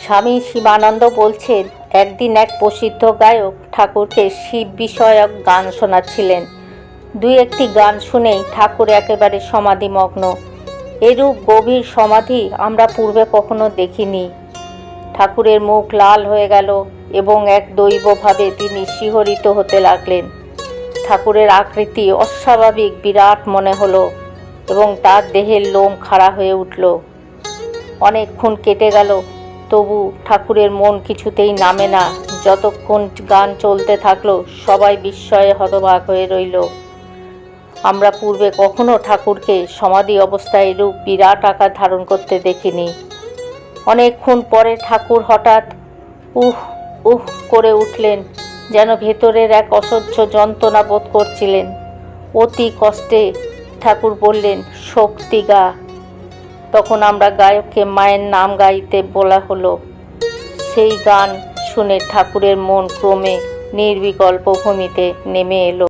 স্বামী শিবানন্দ বলছেন, একদিন এক প্রসিদ্ধ গায়ক ঠাকুরকে শিব বিষয়ক গান শোনাচ্ছিলেন। দুই একটি গান শুনেই ঠাকুর একেবারে সমাধিমগ্ন। এরূপ গভীর সমাধি আমরা পূর্বে কখনো দেখিনি। ঠাকুরের মুখ লাল হয়ে গেল এবং এক দৈবভাবে তিনি শিহরিত হতে লাগলেন। ঠাকুরের আকৃতি অস্বাভাবিক বিরাট মনে হলো এবং তার দেহের লোম খাড়া হয়ে উঠল। অনেকক্ষণ কেটে গেল, তবু ঠাকুরের মন কিছুতেই নামে না। যতক্ষণ গান চলতে থাকলো সবাই বিস্ময়ে হতবাক হয়ে রইল। আমরা পূর্বে কখনো ঠাকুরকে সমাধি অবস্থায় এরূপ বিরাট আকার ধারণ করতে দেখিনি। অনেকক্ষণ পরে ঠাকুর হঠাৎ উহ উহ করে উঠলেন, যেন ভেতরের এক অসহ্য যন্ত্রণা বোধ করছিলেন। অতি কষ্টে ঠাকুর বললেন, শক্তি গা। তখন আমরা গায়ককে মায়ের নাম গাইতে বলা হলো। সেই গান শুনে ঠাকুরের মন ক্রমে নির্বিকল্প ভূমিতে নেমে এলো।